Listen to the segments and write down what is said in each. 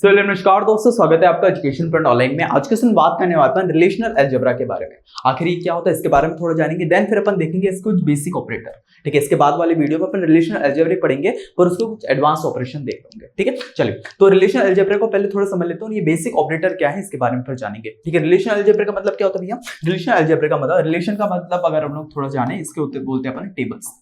नमस्कार दोस्तों, स्वागत है आपका एजुकेशन फ्रंट ऑनलाइन में। आज के दिन बात करने वाला है रिलेशनल अलजेब्रा के बारे में। आखिर ये क्या होता है इसके बारे में थोड़ा जानेंगे, देन फिर अपन देखेंगे इसके कुछ बेसिक ऑपरेटर। ठीक है, इसके बाद वाले वीडियो में अपन रिलेशनल अलजेब्रा पढ़ेंगे पर उसको कुछ एडवांस ऑपरेशन देख लेंगे। ठीक है, चलिए तो रिलेशनल अलजेब्रा को पहले थोड़ा समझ लेते हैं। ये बेसिक ऑपरेटर क्या है इसके बारे में फिर जानेंगे। ठीक है, रिलेशनल अलजेब्रा का मतलब क्या होता है भैया? रिलेशनल अलजेब्रा का मतलब, रिलेशन का मतलब अगर हम लोग थोड़ा जाने, इसके ऊपर बोलते हैं अपन टेबल्स।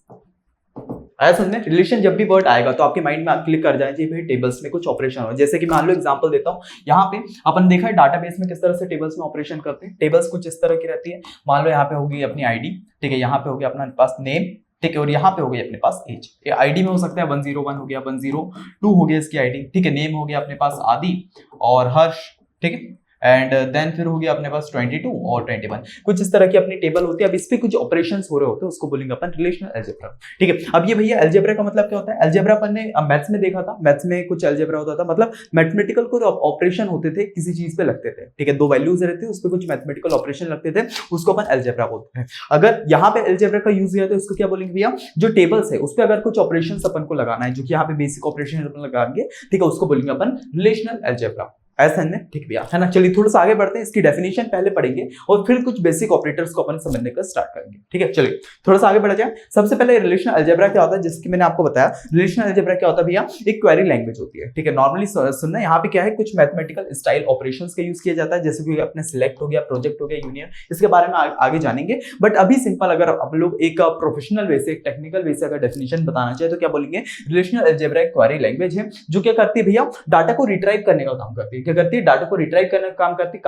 आया समझने? रिलेशन जब भी वर्ड आएगा तो आपके माइंड में आप क्लिक कर जाए भाई टेबल्स में कुछ ऑपरेशन हो। जैसे कि मान लो एग्जांपल देता हूं, यहाँ पे अपन देखा है डाटाबेस में किस तरह से टेबल्स में ऑपरेशन करते हैं। टेबल्स कुछ इस तरह की रहती है। मान लो यहाँ पे होगी अपनी आईडी, ठीक है, यहाँ पे हो गया अपना पास नेम, ठीक है, और यहाँ पे हो गई अपने पास एज। आईडी में हो सकता है 101 हो गया, 102 हो गया इसकी आईडी, ठीक है। नेम हो गया अपने पास आदि और हर्ष, ठीक है, एंड देन फिर हो गया अपने पास 22 और 21। कुछ इस तरह की अपनी टेबल होती है। अब इस पे कुछ ऑपरेशंस हो रहे होते हैं, उसको बोलेंगे अपन रिलेशनल अलजेब्रा। ठीक है, अब ये भैया अलजेब्रा का मतलब क्या होता है? अलजेब्रा अपन ने मैथ्स में देखा था, मैथ्स में कुछ अलजेब्रा होता था, मतलब मैथमेटिकल को ऑपरेशन होते थे, किसी चीज पे लगते थे। ठीक है, दो वैल्यूज रहते थे, उस पर कुछ मैथमेटिकल ऑपरेशन लगते थे, उसको अपन अलजेब्रा बोलते हैं। अगर यहाँ पे अलजेब्रा का यूज किया तो उसको क्या बोलेंगे भैया? जो टेबल्स है उस पर अगर कुछ ऑपरेशन अपन को लगाना है, जो कि यहाँ पे बेसिक ऑपरेशन अपन लगाएंगे, ठीक है, उसको बोलेंगे अपन रिलेशनल अलजेब्रा। ऐसा है, ठीक भैया, है ना। चलिए थोड़ा सा आगे बढ़ते हैं, इसकी डेफिनेशन पहले पढ़ेंगे और फिर कुछ बेसिक ऑपरेटर्स को अपन समझने का स्टार्ट करेंगे। ठीक है, चलिए थोड़ा सा आगे बढ़ा जाए। सबसे पहले रिलेशनल अलजेब्रा क्या होता है, जिसकी मैंने आपको बताया। रिलेशनल अलजेब्रा क्या होता है भैया? एक क्वेरी लैंग्वेज होती है। ठीक है, नॉर्मली सुनना, यहाँ पे क्या है, कुछ मैथमेटिकल स्टाइल ऑपरेशंस का यूज किया जाता है, जैसे कि अपने सिलेक्ट हो गया, प्रोजेक्ट हो गया, यूनियन, इसके बारे में आगे जानेंगे। बट अभी सिंपल अगर आप लोग एक प्रोफेशनल वे से, एक टेक्निकल वे से अगर डेफिनेशन बताना चाहिए तो क्या बोलेंगे? रिलेशनल अलजेब्रा एक क्वेरी लैंग्वेज है जो क्या करती है भैया? डाटा को रिट्राइव करने का काम करती है। क्या करती है? डाटा को रिट्राइव करने का काम करती है।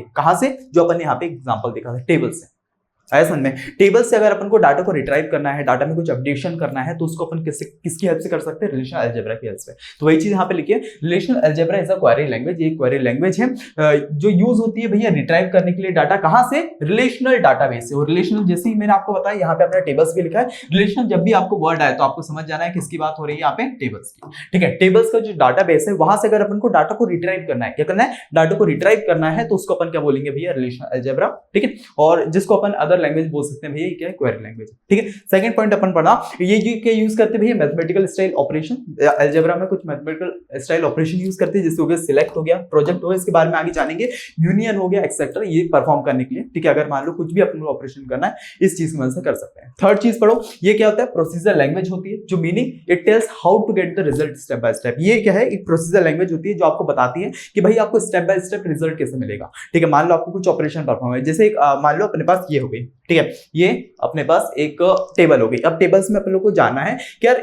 कहां से? जो अपन ने यहाँ पे एग्जांपल देखा था, टेबल से। आया समझ में? टेबल से अगर अपन को डाटा को रिट्राइव करना है, डाटा में कुछ अपडेशन करना है, तो उसको अपन किसकी हेल्प से कर सकते हैं? रिलेशनल अलजेब्रा की हेल्प से। तो वही चीज यहाँ पे लिखिए, relational algebra is a query language. ये क्वेरी लैंग्वेज है जो यूज होती है भैया रिट्राइव करने के लिए डाटा। कहां से? रिलेशनल डाटाबेस से। और रिलेशनल जैसे ही मैंने आपको बताया, यहाँ पे अपना टेबल्स भी लिखा है। रिलेशनल जब भी आपको वर्ड आए तो आपको समझ जाना है किसकी बात हो रही है यहाँ पे? टेबल्स की। ठीक है, टेबल्स का जो डाटाबेस है वहां से अगर अपन को डाटा को रिट्राइव करना है, क्या करना है? डाटा को रिट्राइव करना है, तो उसको अपन क्या बोलेंगे भैया? Relational algebra. ठीक है, और जिसको अपन अदर लैंग्वेज बोल सकते हैं, ये क्या है? Query language. ठीक है, सेकंड पॉइंट अपन पढ़ा, ये क्या यूज करते हैं भैया? Mathematical style operation. अलजेब्रा में कुछ मैथमेटिकल स्टाइल ऑपरेशन यूज करते हैं, जैसे हो गया सिलेक्ट हो गया, प्रोजेक्ट हो गया, इसके बारे में आगे जानेंगे, यूनियन हो गया, एक्सेट्रा, ये परफॉर्म करने के लिए। ठीक है, अगर मान लो कुछ भी अपन को ऑपरेशन करना है, इस चीज की मदद से कर सकते हैं। थर्ड चीज पढ़ो, ये क्या होता है? प्रोसीजर लैंग्वेज होती है, जो meaning it tells how to get the result step by step. ये क्या है? एक प्रोसीजर लैंग्वेज होती है जो आपको बताती है कि भाई आपको स्टेप बाय स्टेप रिजल्ट कैसे मिलेगा। ठीक है, मान लो आपको कुछ ऑपरेशन परफॉर्म है, जैसे मान लो अपने पास ये हो गई, ठीक है, ये अपने पास एक टेबल हो गई। अब टेबल्स में अपन लोग को जानना है कि यार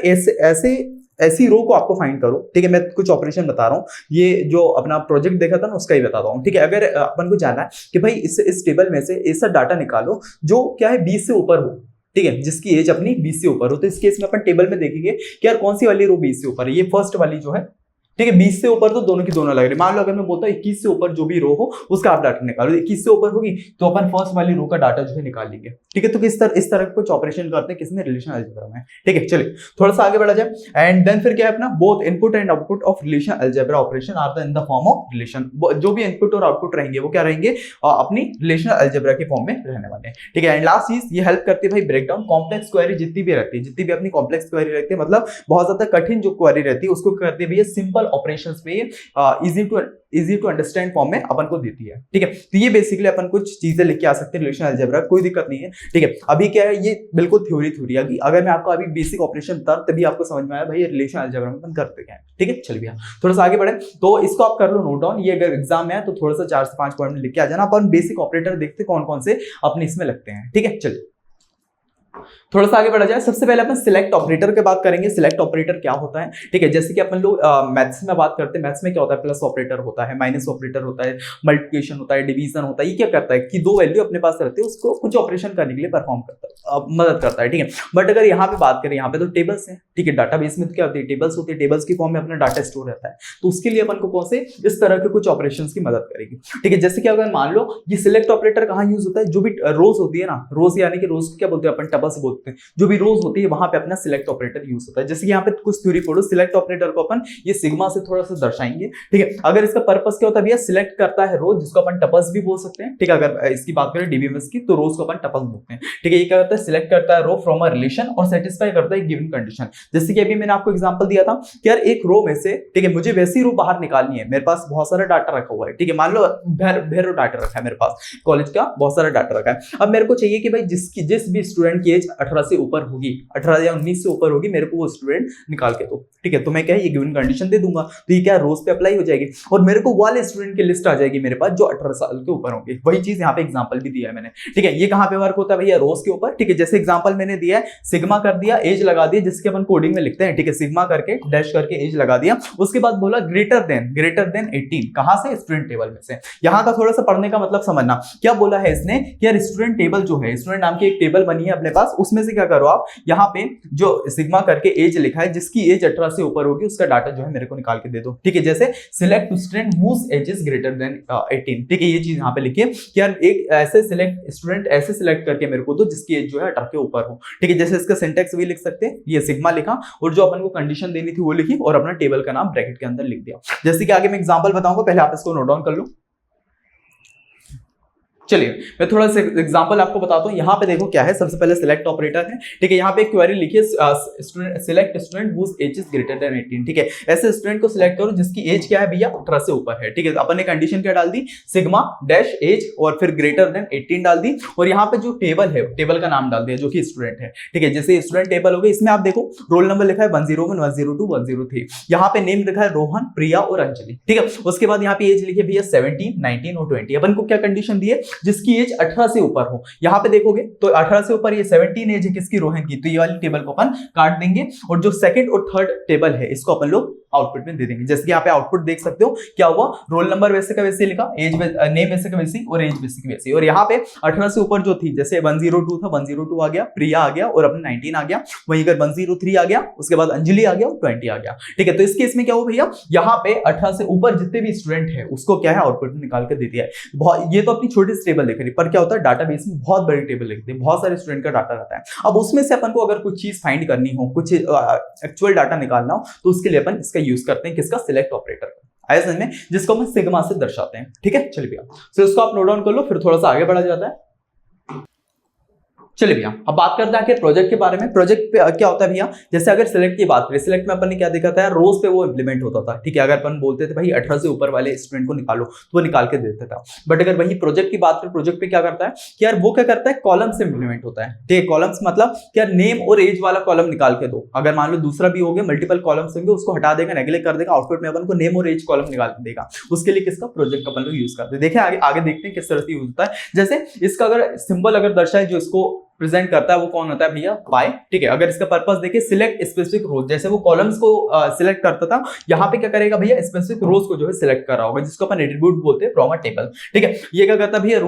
ऐसी रो को आपको फाइंड करो। ठीक है, मैं कुछ ऑपरेशन बता रहा हूँ, ये जो अपना प्रोजेक्ट देखा था ना उसका ही बताता हूँ। ठीक है, अगर अपन को जानना है कि भाई इस टेबल में से ऐसा डाटा निकालो जो क्या है 20 से ऊपर हो, ठीक है, जिसकी एज अपनी 20 से ऊपर हो। तो इस केस में अपन टेबल में देखेंगे कि यार कौन सी वाली रो 20 से ऊपर है? ये फर्स्ट वाली जो है, ठीक है, 20 से ऊपर तो दोनों की दोनों लग रही है। मान लो अगर मैं बोलता हूँ 21 से ऊपर जो भी रो हो उसका आप डाटा निकालो, 21 से ऊपर होगी तो अपन फर्स्ट वाली रो का डाटा जो है निकाल लेंगे। ठीक है, तो इस तरह कुछ ऑपरेशन करते हैं किसने? रिलेशनल अलजेब्रा में। ठीक है, चलिए थोड़ा सा आगे बढ़ा जाए। एंड देन फिर क्या है अपना? Both input and output of relational algebra operation are in the form of relation. जो भी इनपुट और आउटपुट रहेंगे वो क्या रहेंगे? अपनी रिलेशनल अलजेब्रा के फॉर्म में रहने वाले हैं। ठीक है, एंड लास्ट चीज ये हेल्प करती है भाई ब्रेक डाउन कॉम्प्लेक्स क्वेरी जितनी भी रहती है, जितनी भी अपनी कॉम्प्लेक्स क्वेरी रहती है, मतलब बहुत ज्यादा कठिन जो क्वेरी रहती है उसको करते हैं भैया सिंपल ऑपरेशंस पे इजी टू अंडरस्टैंड फॉर्म में अपन को देती है। ठीक है, तो ये बेसिकली अपन कुछ चीजें लिख के आ सकते हैं रिलेशनल अलजेब्रा, कोई दिक्कत नहीं है। ठीक है, अभी क्या है, ये बिल्कुल थ्योरी है। अगर मैं आपको अभी बेसिक ऑपरेशन बता तभी आपको समझ में आया भाई रिलेशनल अलजेब्रा में अपन करते क्या है। ठीक है, चलिए थोड़ा सा आगे बढ़े, तो इसको आप कर लो नोट डाउन। ये अगर एग्जाम में है तो थोड़ा सा 4 से 5 पॉइंट में लिख के आ जाना। अपन बेसिक ऑपरेटर देखते कौन कौन से अपने इसमें लगते हैं। ठीक है, चलिए थोड़ा सा आगे बढ़ा जाए। सबसे पहले अपन सिलेक्ट ऑपरेटर की बात करेंगे। सिलेक्ट ऑपरेटर क्या होता है? ठीक है, जैसे कि अपन लोग मैथ्स में बात करते हैं, मैथ्स में क्या होता है? प्लस ऑपरेटर होता है, माइनस ऑपरेटर होता है, मल्टीप्लिकेशन होता है, डिवीजन होता है। ये क्या करता है कि दो वैल्यू अपने पास रहती है, उसको कुछ ऑपरेशन करने के लिए परफॉर्म करता है, मदद करता है। ठीक है, बट अगर यहाँ पे बात करें, यहाँ पे तो टेबल्स है। ठीक है, डाटाबेस में क्या होती है? टेबल्स होती है, टेबल्स की फॉर्म में अपना डाटा स्टोर रहता है, तो उसके लिए अपन को कौन से इस तरह के कुछ ऑपरेशंस की मदद करेगी। ठीक है, जैसे कि अगर मान लो ये सिलेक्ट ऑपरेटर कहाँ यूज होता है? जो भी रोज होती है ना, रोज यानी कि रोज को क्या बोलते हैं अपन? टपल्स बोलते हैं। होते हैं, जो भी रोज होती है वहां पे अपना सिलेक्ट ऑपरेटर यूज होता है। जैसे कि यहाँ पे कुछ थ्योरी पढ़ो, सिलेक्ट ऑपरेटर को अपन ये सिग्मा से थोड़ा सा दर्शाएंगे, ठीक है। अगर इसका पर्पस क्या होता है भैया, सिलेक्ट करता है रो, जिसको अपन टपल्स भी बोल सकते हैं, ठीक है। अगर इसकी बात करें डीबीएमएस की, तो रोज को अपन टपल्स बोलते हैं, ठीक है। ये क्या करता है, सिलेक्ट करता है रो फ्रॉम अ रिलेशन और सेटिस्फाई करता है गिवन कंडीशन। जैसे कि अभी मैंने आपको एग्जांपल दिया था कि यार एक रो में से, ठीक है, मुझे वैसी रो बाहर निकालनी है, मेरे पास बहुत सारा डाटा रखा हुआ है, ठीक है। मान लो ढेरों डाटा रखा है मेरे पास, कॉलेज का बहुत सारा डाटा रखा है। अब मेरे को चाहिए कि भाई जिस भी स्टूडेंट की एज 18 से ऊपर होगी, 18 या 19 से ऊपर होगी, मेरे को वो स्टूडेंट निकाल के दो, ठीक है। तो मैं क्या है, ये गिवन कंडीशन दे दूंगा, तो ये क्या रोज पे अप्लाई हो जाएगी और मेरे को वाले स्टूडेंट की लिस्ट आ जाएगी मेरे पास जो 18 साल के ऊपर होंगे। वही चीज यहाँ पे एग्जांपल भी दिया है मैंने, ठीक है। ये कहाँ पे वर्क होता है भैया, रोज के ऊपर, ठीक है। जैसे एग्जांपल मैंने दिया है, सिग्मा कर दिया, एज लगा दिया, जिसके अपन कोडिंग में लिखते हैं, ठीक है। सिग्मा करके डैश करके एज लगा दिया, उसके बाद बोला ग्रेटर देन 18, कहां से, स्टूडेंट टेबल में से। यहाँ का थोड़ा सा पढ़ने का मतलब समझना, क्या बोला है इसने कि यार स्टूडेंट टेबल जो है, स्टूडेंट नाम की एक टेबल बनी है अपने पास, उसमें से क्या करो आप, यहाँ पे जो सिग्मा करके एज लिखा है, जिसकी एज 18 से ऊपर होगी, उसका डाटा जो है मेरे को निकाल के दे दो, ठीक है। जैसे select student whose age is greater than 18, ठीक है। ये चीज यहाँ पे लिखिए कि यार एक ऐसे सिलेक्ट स्टूडेंट ऐसे सिलेक्ट करके मेरे को दो जिसकी एज जो है 18 के ऊपर हो, ठीक है। जैसे इसका सिंटैक्स भी लिख सकते हैं, ये सिग्मा लिखा और जो अपन को कंडीशन देनी थी वो लिखी और अपना टेबल का नाम ब्रैकेट के अंदर लिख दिया। जैसे कि आगे मैं एग्जांपल बताऊंगा, पहले आप इसको नोट डाउन कर लो। चलिए मैं थोड़ा सा एग्जांपल आपको बताता हूं। यहाँ पे देखो क्या है, सबसे पहले सिलेक्ट ऑपरेटर है, ठीक है। यहाँ पे एक क्वेरी लिखिए, select student whose age is greater than 18, ठीक है। ऐसे स्टूडेंट को सिलेक्ट करो जिसकी एज क्या है भैया, 18 से ऊपर है, ठीक है। अपन ने कंडीशन क्या डाल दी, सिग्मा डैश एज और फिर ग्रेटर देन 18 डाल दी और यहाँ पे जो टेबल है, टेबल का नाम डाल दिया जो कि स्टूडेंट है, ठीक है। जैसे स्टूडेंट टेबल हो गई, इसमें आप देखो रोल नंबर लिखा है 101, 102, 103, यहाँ पे नेम लिखा है रोहन, प्रिया और अंजलि, ठीक है। उसके बाद यहाँ पे एज लिखी है भैया 17, 19 और 20। अपन को क्या कंडीशन दी है, जिसकी एज 18 से ऊपर हो। यहां पे देखोगे तो 18 से ऊपर ये 17 एज है किसकी, रोहन की, तो ये वाली टेबल को अपन काट देंगे और जो सेकंड और थर्ड टेबल है इसको अपन लोग आउटपुट में दे देंगे। जैसे कि यहाँ पे आउटपुट देख सकते हो क्या हुआ, रोल नंबर वैसे का वैसे लिखा, एज नेम वैसे का वैसे और एज वैसे की वैसे। और यहाँ पे 18 से ऊपर जो थी, जैसे 102 था, 102 आ गया, प्रिया आ गया और अपना 19 आ गया। वहीं अगर 103 आ गया, उसके बाद अंजलि आ गया और 20 आ गया, ठीक है। तो इस केस में क्या हुआ भैया, यहाँ पे 18 से ऊपर जितने भी स्टूडेंट है उसको क्या है, आउटपुट में निकाल कर दे दिया है। ये तो अपनी छोटी सी टेबल देख रही, पर क्या होता है डाटाबेस में बहुत बड़ी टेबल लिखते हैं, बहुत सारे स्टूडेंट का डाटा रहता है। अब उसमें से अपन को अगर कुछ चीज फाइंड करनी हो, कुछ एक्चुअल डाटा निकालना हो, तो उसके लिए अपन इसका यूज करते हैं, किसका, सिलेक्ट ऑपरेटर, आया समझ में, जिसको हम सिग्मा से दर्शाते हैं, ठीक है। चलिए भैया, तो इसको आप नोट डाउन कर लो, फिर थोड़ा सा आगे बढ़ा जाता है। चलिए भैया अब बात करते हैं कि प्रोजेक्ट के बारे में। प्रोजेक्ट पे क्या होता है भैया, जैसे अगर सिलेक्ट की बात करें, सिलेक्ट में अपन ने क्या देखा था, रोज पे वो इंप्लीमेंट होता था, ठीक है। अगर अपन बोलते थे भाई 18 से ऊपर वाले स्टूडेंट को निकालो, तो वो निकाल के देता था। बट अगर वही प्रोजेक्ट की बात करें, प्रोजेक्ट पे क्या करता है कि यार वो क्या करता है, कॉलम से इंप्लीमेंट होता है, ठीक है। कॉलम्स मतलब क्या, नेम और एज वाला कॉलम निकाल के दो। अगर मान लो दूसरा भी हो गया, मल्टीपल कॉलम्स होंगे, उसको हटा देगा, नेगलेक्ट कर देगा, आउटपुट में अपन को नेम और एज कॉलम निकाल के देगा। उसके लिए किसका, प्रोजेक्ट का अपन लोग यूज करते हैं। देखिए आगे देखते हैं किस तरह से यूज होता है। जैसे इसका अगर सिंबल अगर दर्शाए जो इसको प्रेजेंट करता है, वो कौन होता है भैया, पाई, ठीक है। अगर इसका पर्पस देखिए, सिलेक्ट स्पेसिफिक रोज, जैसे वो कॉलम्स को सिलेक्ट करता था, यहाँ पे क्या करेगा भैया, स्पेसिफिक रोज को जो है सिलेक्ट कर रहा होगा, जिसको अपन एट्रीब्यूट बोलते हैं फ्रॉम अ टेबल, ठीक है। ये क्या करता है भैया,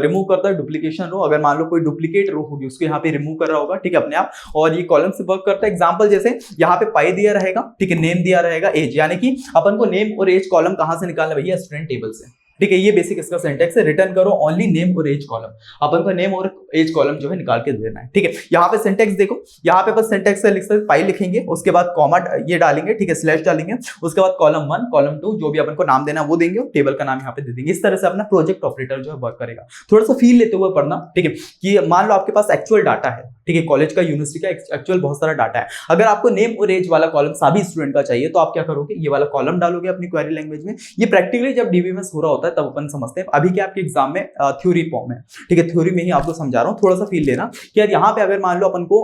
रिमूव करता है डुप्लीकेशन रो। अगर मान लो कोई डुप्लीकेट रो होगी, उसको यहाँ पे रिमूव कर रहा होगा, ठीक है, अपने आप। और ये कॉलम से वर्क करता है। एग्जाम्पल जैसे यहाँ पे पाई दिया रहेगा, ठीक है, नेम दिया रहेगा, एज, यानी कि अपन को नेम और एज कॉलम कहां से निकालना भैया, स्टूडेंट टेबल से, ठीक है। ये बेसिक इसका सिंटैक्स है, रिटर्न करो ओनली नेम और एज कॉलम, अपन को नेम और एज कॉलम जो है निकाल के देना है, ठीक है। यहाँ पे सिंटैक्स देखो, यहाँ पे बस सिंटैक्स से लिख सकते, पाई लिखेंगे, उसके बाद कॉमा ये डालेंगे, ठीक है, स्लैश डालेंगे, उसके बाद कॉलम 1, कॉलम 2, जो भी अपन को नाम देना वो देंगे और टेबल का नाम यहाँ पे दे देंगे। इस तरह से अपना प्रोजेक्ट ऑपरेटर जो है वर्क करेगा। थोड़ा सा फील लेते हुए पढ़ना, ठीक है, कि मान लो आपके पास एक्चुअल डाटा है, ठीक है, कॉलेज का, यूनिवर्सिटी का एक्चुअल बहुत सारा डाटा है। अगर आपको नेम और एज वाला कॉलम सभी स्टूडेंट का चाहिए, तो आप क्या करोगे, ये वाला कॉलम डालोगे अपनी क्वेरी लैंग्वेज में। ये प्रैक्टिकली जब डीबीएमएस हो रहा होता है तब अपन समझते हैं, अभी क्या आपके एग्जाम में थ्योरी फॉर्म है, ठीक है, थ्योरी में ही आपको समझा रहा हूँ। थोड़ा सा फील लेना कि यार यहाँ पे अगर मान लो अपन को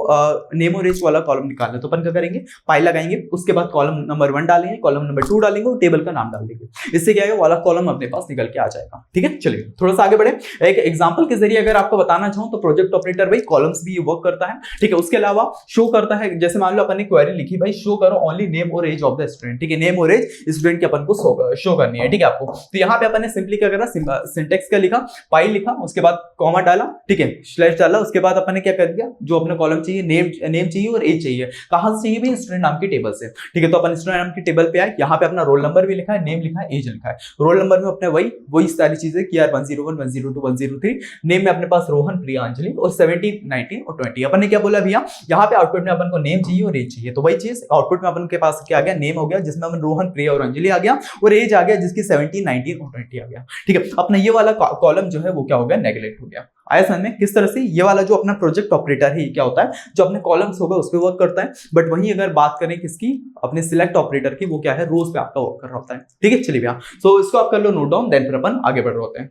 नेम और एज वाला कॉलम निकालना है, तो अपन क्या करेंगे, पाई लगाएंगे, उसके बाद कॉलम नंबर 1 डालेंगे, कॉलम नंबर 2 डालेंगे और टेबल का नाम डाल देंगे। इससे क्या है, वाला कॉलम अपने पास निकल के आ जाएगा, ठीक है। चलिए थोड़ा सा आगे बढ़े। एक एग्जांपल के जरिए अगर आपको बताना चाहूं, तो प्रोजेक्ट ऑपरेटर भाई कॉलम्स भी वर्क करता है, ठीक है। उसके अलावा शो करता है, जैसे मान लो अपन ने क्वेरी लिखी, भाई शो करो ओनली नेम और एज ऑफ द स्टूडेंट, ठीक है, नेम और एज स्टूडेंट की अपन को शो करनी है, ठीक है आपको। तो यहाँ पे अपन ने सिंपली क्या करा, सिंटेक्स क्या लिखा, पाई लिखा, उसके बाद कॉमा डाला, ठीक है, स्लैश डाला, उसके बाद अपन ने क्या कर दिया, जो अपना कॉलम चाहिए, नेम चाहिए और एज चाहिए, कहां से चाहिए भी, स्टूडेंट नाम की टेबल से, ठीक है। तो अपन स्टूडेंट नाम की टेबल पे आए, यहाँ पे अपना रोल नंबर भी लिखा है, नेम लिखा है, एज लिखा है। रोल नंबर में अपने वही सारी चीजें कि यार 101, 102, 103, नेम में अपने पास रोहन, प्रिया, अंजलि और 17, 19 और 20 प्रॉपर्टी। अपन ने क्या बोला भैया, यहाँ पे आउटपुट में अपन को नेम चाहिए और एज चाहिए, तो वही चीज आउटपुट में अपन के पास क्या आ गया, नेम हो गया जिसमें अपन रोहन, प्रिया और अंजलि आ गया, और एज आ गया जिसकी 17, 19 और 20 आ गया। ठीक है, अपना ये वाला कॉलम जो है वो क्या हो गया, नेगलेक्ट हो गया। आया समझ में किस तरह से ये वाला जो अपना प्रोजेक्ट ऑपरेटर है क्या होता है, जो अपने कॉलम्स होगा उस पर वर्क करता है, बट वहीं अगर बात करें किसकी, अपने सिलेक्ट ऑपरेटर की, वो क्या है, रोज पे आपका वर्क कर रहा होता है। ठीक है, चलिए भैया, सो इसको आप कर लो नोट डाउन, देन फिर अपन आगे बढ़ रहे होते हैं।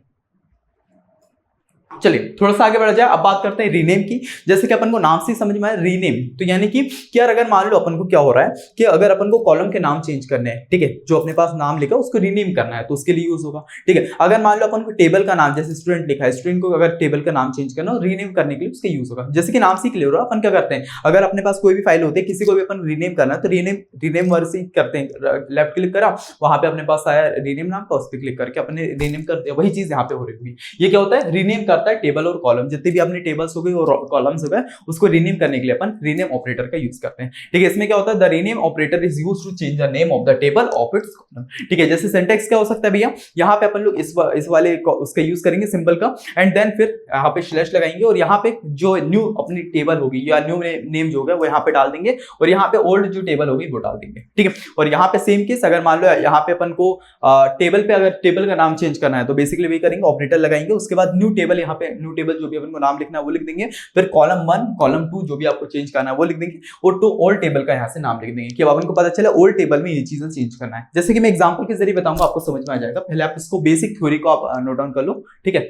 चलिए थोड़ा सा आगे बढ़ जाए, अब बात करते हैं रीनेम की। जैसे कि अपन को नाम से समझ में आया रीनेम, तो यानी कि क्या, अगर मान लो अपन को क्या हो रहा है कि अगर अपन को कॉलम के नाम चेंज करने हैं, ठीक है, जो अपने पास नाम लिखा है उसको रीनेम करना है तो उसके लिए यूज होगा। ठीक है, अगर मान लो अपन को टेबल का नाम, जैसे स्टूडेंट लिखा है, स्टूडेंट को अगर टेबल का नाम चेंज करना हो, रीनेम करने के लिए उसका यूज होगा। जैसे कि नाम से क्लियर हो रहा है, अपन क्या करते हैं, अगर अपने पास कोई भी फाइल होती है, किसी को भी अपन रीनेम करना है तो रीनेम वर्ड से करते हैं, लेफ्ट क्लिक करा, वहां पे अपने पास आया रीनेम नाम का, उस पर क्लिक करके अपने रीनेम करते हैं। वही चीज यहाँ पे हो रही है। ये क्या होता है, रीनेम करता है टेबल और कॉलम, जितने भी अपने टेबल्स हो गए और कॉलम्स हो गए, उसको रीनेम करने के लिए अपन रीनेम ऑपरेटर का यूज करते हैं। ठीक है, इसमें क्या होता है, the rename operator is used to change the name of the table of its column. ठीक है, जैसे सिंटैक्स क्या हो सकता है भैया, यहाँ पे अपन लोग इस वाले उसका यूज करेंगे सिंबल का, एंड देन फिर यहाँ पे स्लैश लगाएंगे और यहाँ पे जो न्यू अपनी टेबल होगी या न्यू नेम जो होगा वो यहाँ पे डाल देंगे, और यहाँ पे ओल्ड जो टेबल होगी वो डाल देंगे। ठीक है, और यहाँ पे सेम केस, अगर मान लो यहाँ पे अपन को टेबल पे अगर टेबल का नाम चेंज करना है तो बेसिकली वही करेंगे, ऑपरेटर लगाएंगे, उसके बाद न्यू टेबल, यहाँ पे न्यू टेबल जो भी अपन को नाम लिखना है वो लिख देंगे, फिर कॉलम 1 कॉलम 2 जो भी आपको चेंज करना है वो लिख देंगे, और तो ओल्ड टेबल का यहाँ से नाम लिख देंगे कि अपन को पता चले ओल्ड टेबल में ये चीजें चेंज करना है। जैसे कि मैं एग्जांपल के जरिए बताऊंगा, आपको समझ में आ जाएगा। पहले आप इसको बेसिक थ्योरी को आप नोट डाउन कर लो। ठीक है,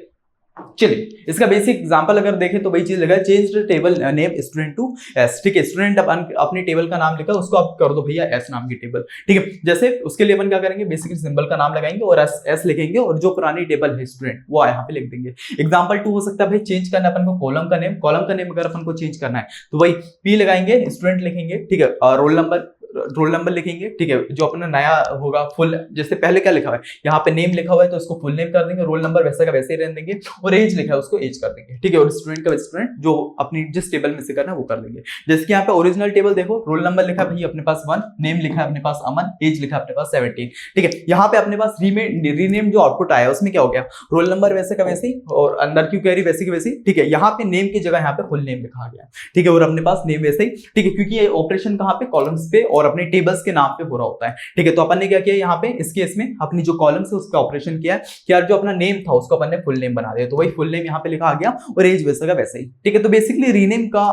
चलिए इसका बेसिक एग्जांपल अगर देखें तो वही चीज लगा, change the table name student to S. ठीक है, स्टूडेंट अपनी टेबल का नाम लिखा, उसको आप कर दो भैया एस नाम की टेबल। ठीक है, जैसे उसके लिए अपन क्या करेंगे, बेसिकली सिंबल का नाम लगाएंगे और एस लिखेंगे, और जो पुरानी टेबल है स्टूडेंट वो यहाँ पे लिख देंगे। एग्जांपल 2 हो सकता है भाई, चेंज करना अपन को कॉलम का नेम अगर अपन को चेंज करना है तो वही पी लगाएंगे, स्टूडेंट लिखेंगे, ठीक है, रोल नंबर लिखेंगे। ठीक है, जो अपना नया होगा फुल, जैसे पहले क्या लिखा हुआ है, यहाँ पे नेम लिखा हुआ है तो उसको फुल नेम कर देंगे, रोल नंबर वैसे का वैसे ही रहने देंगे, और एज लिखा है उसको एज कर देंगे। ठीक है, और स्टूडेंट का स्टूडेंट जो अपनी जिस टेबल में से करना है वो कर देंगे। जैसे कि यहाँ पे ओरिजिनल टेबल देखो, रोल नंबर लिखा है भाई अपने पास 1, नेम लिखा है अपने पास अमन, एज लिखा है अपने पास 17। ठीक है, यहाँ पे अपने पास रीनेम जो आउटपुट आया उसमें क्या हो गया, रोल नंबर वैसे का वैसे ही और अंदर क्यू कैरी वैसे की वैसी। ठीक है, यहाँ पे नेम की जगह यहाँ पे फुल नेम लिखा गया। ठीक है, और अपने पास नेम वैसे ही। ठीक है, क्योंकि ये ऑपरेशन कहाँ पे, कॉलम्स पे और अपने टेबल्स के नाम पे हो रहा होता है। ठीक है, तो अपन ने क्या किया यहाँ पे इस केस में, अपनी जो कॉलम्स है उसका ऑपरेशन किया है कि यार जो अपना नेम था उसको अपन ने फुल नेम बना दिया, तो वही फुल नेम यहाँ पे लिखा आ गया और एज वैसा का वैसे ही। ठीक है, तो बेसिकली रीनेम का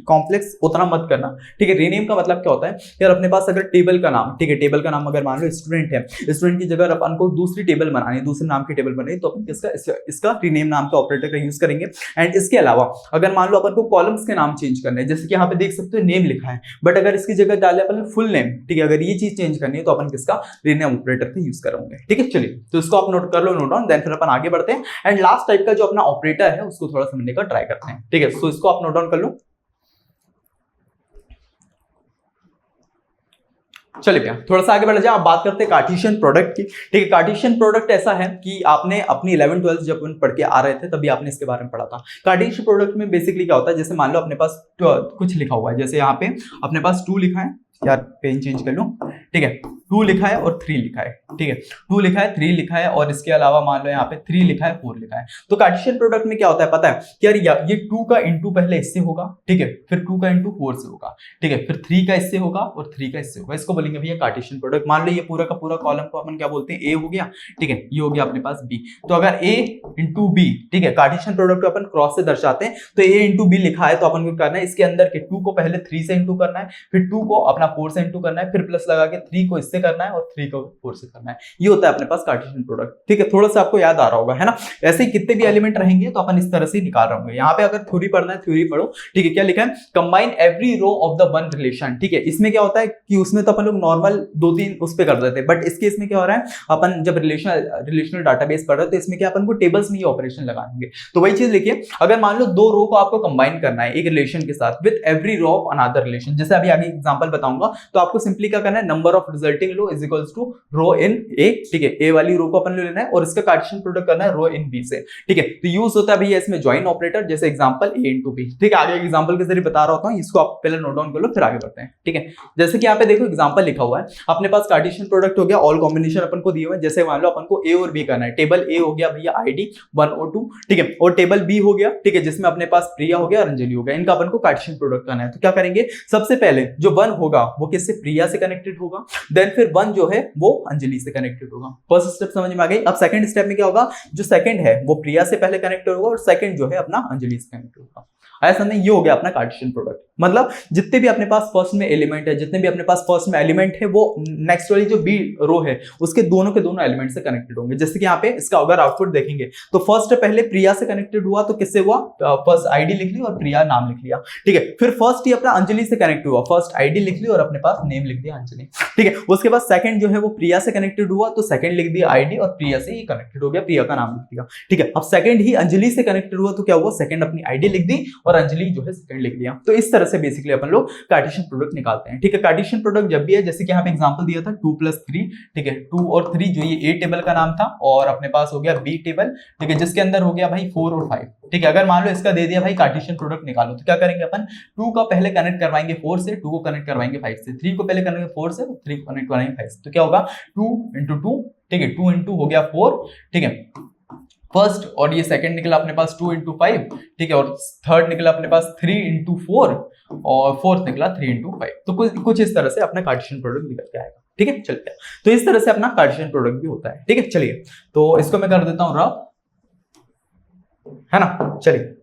कॉम्प्लेक्स उतना मत करना। ठीक है, रीनेम का मतलब क्या होता है यार, अपने पास अगर टेबल का नाम, ठीक है, टेबल का नाम अगर मान लो स्टूडेंट है, स्टूडेंट की जगह अपन को दूसरी टेबल बनानी है, दूसरे नाम की टेबल बनानी, तो अपन इसका रीनेम नाम का ऑपरेटर का यूज करेंगे। एंड इसके अलावा अगर मान लो अपन को कॉलम्स के नाम चेंज करने हैं, जैसे कि यहाँ पे देख सकते हो नेम लिखा है, बट अगर इसकी जगह डाले अपन फुल नेम, ठीक है, अगर ये चीज चेंज करनी है तो अपन किसका, रीनेम ऑपरेटर का यूज करेंगे। ठीक है, चलिए तो इसको आप नोट कर लो, नोट डाउन, देन फिर अपन आगे बढ़ते हैं एंड लास्ट टाइप का जो अपना ऑपरेटर है उसको थोड़ा समझने का ट्राई करते हैं। ठीक है, सो इसको आप नोट डाउन कर लो। चलिए भैया थोड़ा सा आगे बढ़ जाए, आप बात करते हैं कार्टेशियन प्रोडक्ट की। ठीक है, कार्टेशियन प्रोडक्ट ऐसा है कि आपने अपनी 11th-12th जब पढ़ के आ रहे थे तभी आपने इसके बारे में पढ़ा था। कार्टेशियन प्रोडक्ट में बेसिकली क्या होता है, जैसे मान लो अपने पास कुछ लिखा हुआ है, जैसे यहाँ पे अपने पास 2 लिखा है, यार पेन चेंज कर लो। ठीक है, 2 लिखा है और 3 लिखा है। ठीक है, 2 लिखा है, 3 लिखा है, और इसके अलावा मान लो यहाँ पे 3 लिखा है, 4 लिखा है। तो कार्टेशियन प्रोडक्ट में क्या होता है पता है कि यार ये 2 का इंटू पहले इससे होगा, ठीक है, फिर 2 का इंटू 4 से होगा, ठीक है, फिर 3 का इससे होगा और 3 का इससे होगा। इसको बोलेंगे भैया कार्टेशियन प्रोडक्ट। मान लो ये पूरा का पूरा कॉलम को अपन क्या बोलते हैं, ए हो गया। ठीक है, ये हो गया अपने पास बी, तो अगर ए इंटू बी, ठीक है, कार्टेशियन प्रोडक्ट को अपन क्रॉस से दर्शाते हैं, तो ए इंटू बी लिखा है तो अपन को करना है इसके अंदर के 2 को पहले 3 से इंटू करना है, फिर 2 को अपना 4 से इंटू करना है, फिर प्लस लगा के 3 को इससे करना है और 3 को 4 से करना है। ये होता है अपने पास कार्टेशियन प्रोडक्ट। ठीक है, थोड़ा सा आपको याद आ रहा होगा, है ना। ऐसे ही कितने भी एलिमेंट रहेंगे तो अपन इस तरह से निकाल रहे होंगे। यहाँ पे अगर थ्योरी पढ़ना है थ्योरी पढ़ो। ठीक है, क्या लिखा है, combine every row of the one relation. ठीक है, इसमें क्या होता है कि उसमें तो अपन लोग नॉर्मल 2-3 उस पे कर देते हैं, बट इसके इसमें क्या हो रहा है, अपन जब रिलेशनल डाटाबेस पढ़ रहे हैं तो इसमें क्या अपन को टेबल्स में ये ऑपरेशन लगाएंगे। तो वही चीज लिखिए, अगर मान लो 2 रो को आपको कंबाइन करना है एक रिलेशन के साथ with every row of another relation, जैसे अभी आगे एग्जांपल बताऊंगा, तो आपको सिंपली क्या करना है, number of resulting resulting row is equals to row in A, ठीक है, ए वाली रो को अपन ले लेना है और इसका कार्टेशियन प्रोडक्ट करना है रो इन बी से, ठीक है। तो यूज होता है भैया इसमें ज्वाइन ऑपरेटर, जैसे एग्जांपल ए इनटू बी, ठीक है। आगे एग्जांपल के जरिए बता रहा होता हूं, इसको आप पहले नोट डाउन कर लो फिर आगे बढ़ते हैं, ठीक है। जैसे कि यहाँ पे देखो एग्जांपल लिखा हुआ है, अपने पास कार्टेशियन प्रोडक्ट हो गया, ऑल कॉम्बिनेशन अपन को दिए हुए हैं, जैसे मान लो अपन को ए और बी करना है, टेबल ए हो गया भैया आईडी 1 और 2, ठीक है, और टेबल बी हो गया, ठीक है, जिसमें अपने पास प्रिया हो गया और अंजलि हो गया, इनका अपन को कार्टेशियन प्रोडक्ट करना है। तो क्या करेंगे, सबसे पहले जो 1 होगा वो किससे, प्रिया से कनेक्टेड होगा, देन फिर 1 जो है वो अंजलि से कनेक्टेड होगा। फर्स्ट स्टेप समझ में आ गई। अब सेकंड स्टेप में क्या होगा, जो सेकंड है वो प्रिया से पहले कनेक्टेड होगा और सेकंड जो है अपना अंजलि से कनेक्टेड होगा। ऐसा नहीं, ये हो गया अपना कार्टेशियन प्रोडक्ट, मतलब जितने भी अपने पास फर्स्ट में एलिमेंट है, जितने भी अपने पास फर्स्ट में एलिमेंट है वो नेक्स्ट वाली जो बी रो है उसके दोनों के दोनों एलिमेंट से कनेक्टेड होंगे। जैसे कि यहाँ पे इसका अगर आउटपुट देखेंगे तो फर्स्ट पहले प्रिया से कनेक्टेड हुआ, तो किससे हुआ, फर्स्ट आईडी लिख ली और प्रिया नाम लिख लिया, ठीक है। फिर फर्स्ट ही अपना अंजलि से कनेक्ट हुआ, फर्स्ट आईडी लिख ली और अपने पास नेम लिख दिया अंजलि, ठीक है। उसके बाद सेकंड जो है वो प्रिया से कनेक्टेड हुआ, तो सेकंड लिख दिया आईडी और प्रिया से ही कनेक्टेड हो गया, प्रिया का नाम लिख दिया, ठीक है। अब सेकंड ही अंजलि से कनेक्टेड हुआ, तो क्या हुआ, सेकंड अपनी आईडी लिख दी और अंजलि जो है सेकंड लिख दिया। तो इस तरह से बेसिकली अपन लोग कार्टेशियन प्रोडक्ट निकालते हैं, ठीक है। कार्टेशियन प्रोडक्ट जब भी है, जैसे कि यहाँ पे एग्जांपल दिया था 2 + 3, ठीक है, 2 और 3 जो ये ए टेबल का नाम था और अपने पास हो गया बी टेबल, ठीक है, जिसके अंदर हो गया भाई 4 और 5, ठीक है। अगर मान लो इसका दे दिया भाई कार्टेशियन प्रोडक्ट निकालो, तो क्या करेंगे अपन, 2 का पहले कनेक्ट करवाएंगे 4 से, 2 को कनेक्ट करवाएंगे 5 से, 3 को पहले करेंगे 4 से, 3 को कनेक्ट करवाएंगे 5 से, तो क्या होगा 2 × 2, ठीक है, 2 × हो गया 4, ठीक है, फर्स्ट, और ये सेकंड निकला अपने पास 2 × 5, ठीक है, और थर्ड निकला अपने पास 3 × 4 और फोर्थ निकला 3 × 5। तो कुछ इस तरह से अपना कार्टेशियन प्रोडक्ट निकल के आएगा, ठीक है। चलिए, तो इस तरह से अपना कार्टेशियन प्रोडक्ट भी होता है, ठीक है। चलिए, तो इसको मैं कर देता हूं रफ, है ना। चलिए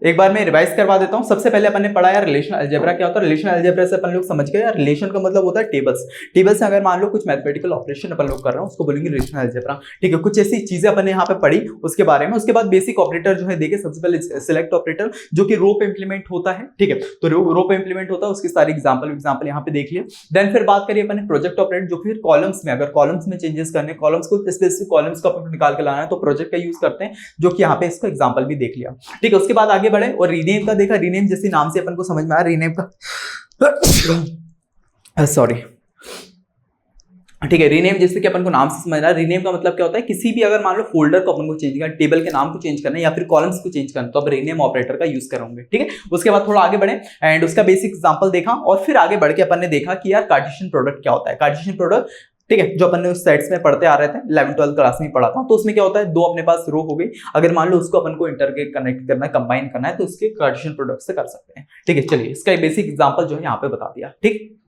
एक बार मैं रिवाइज करवा देता हूं। सबसे पहले अपन ने पढ़ा यार रिलेशनल अलजेब्रा क्या होता है। रिलेशनल अलजेब्रा से अपन लोग समझ गए यार, रिलेशन का मतलब होता है टेबल्स। टेबल से अगर मान लो कुछ मैथमेटिकल ऑपरेशन अपन लोग कर रहे हैं उसको बोलेंगे रिलेशनल अलजेब्रा, ठीक है। कुछ ऐसी चीजें अपन ने यहाँ पे पढ़ी उसके बारे में। उसके बाद बेसिक ऑपरेटर जो है देखे, सबसे पहले सिलेक्ट ऑपरेटर जो कि रो पे इंप्लीमेंट होता है, ठीक है। तो रो पे इंप्लीमेंट होता है, उसकी सारी एग्जाम्पल यहाँ पे देख लिया। देन फिर बात करिए अपन ने प्रोजेक्ट ऑपरेटर, जो फिर कॉलम्स में, अगर कॉलम्स में चेंजेस करने, कॉलम्स को स्पेसिफिक कॉलम्स का अपन निकाल के लाना है तो प्रोजेक्ट का यूज करते हैं, जो कि यहाँ पे इसको एग्जाम्पल भी देख लिया, ठीक है। उसके बाद आगे बढ़े और रीनेम का देखा। रीनेम जैसे नाम से अपन को समझ में आया, रीनेम का सॉरी, ठीक है। रीनेम जैसे कि अपन को नाम से समझ रहा है, रीनेम का मतलब क्या होता है, किसी भी अगर मान लो फोल्डर को अपन को चेंज करना, टेबल के नाम को चेंज करना या फिर कॉलम्स को चेंज करना, तो अब रीनेम ऑपरेटर का यूज करोगे, ठीक है। उसके बाद थोड़ा आगे बढ़े एंड उसका बेसिक एग्जांपल देखा और फिर आगे बढ़ के अपन ने देखा कि यार कार्टेशियन प्रोडक्ट क्या होता है। कार्टेशियन प्रोडक्ट, ठीक है, जो अपन ने उस सेट्स में पढ़ते आ रहे थे, 11th-12th क्लास में पढ़ा था। तो उसमें क्या होता है, दो अपने पास रो हो गई, अगर मान लो उसको अपन को इंटर के कनेक्ट करना है, कंबाइन करना है, तो उसके कार्टेशियन प्रोडक्ट से कर सकते हैं, ठीक है। चलिए, इसका बेसिक एग्जांपल जो है यहाँ पे बता दिया, ठीक।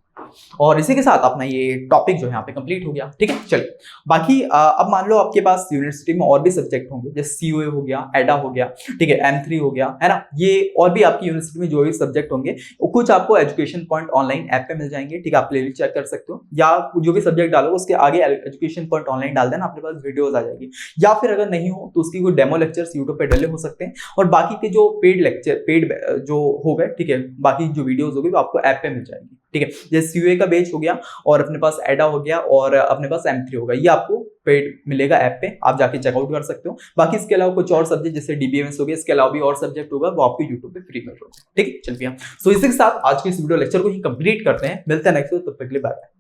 और इसी के साथ अपना ये टॉपिक जो है यहाँ पे कंप्लीट हो गया, ठीक है। चलिए, बाकी अब मान लो आपके पास यूनिवर्सिटी में और भी सब्जेक्ट होंगे, जैसे सीओए हो गया, एडा हो गया, ठीक है, M3 हो गया, है ना। ये और भी आपकी यूनिवर्सिटी में जो भी सब्जेक्ट होंगे कुछ आपको एजुकेशन पॉइंट ऑनलाइन ऐप पे मिल जाएंगे, ठीक है। आप प्लेलिस्ट चेक कर सकते हो, या जो भी सब्जेक्ट डालो उसके आगे एजुकेशन पॉइंट ऑनलाइन डाल देना, आपके पास वीडियोस आ जाएगी। या फिर अगर नहीं हो तो उसकी कोई डेमो लेक्चर्स यूट्यूब पे डले हो सकते हैं, और बाकी के जो पेड लेक्चर, पेड जो हो गए, ठीक है, बाकी जो वीडियोस होगी वो आपको ऐप पे मिल जाएगी, ठीक है। जैसे सीओए का बेच हो गया और अपने पास एडा हो गया और अपने पास M3 होगा, ये आपको पेड मिलेगा ऐप पे, आप जाके चेकआउट कर सकते हो। बाकी इसके अलावा कुछ और सब्जेक्ट जैसे DBMS हो गया, इसके अलावा भी और सब्जेक्ट होगा, वो आपको यूट्यूब पे फ्री मिल रहा है, ठीक है। चलिए, सो इसी के साथ आज के इस वीडियो लेक्चर को ही कंप्लीट करते हैं, मिलते हैं नेक्स्ट, तब तक के लिए बाय बाय।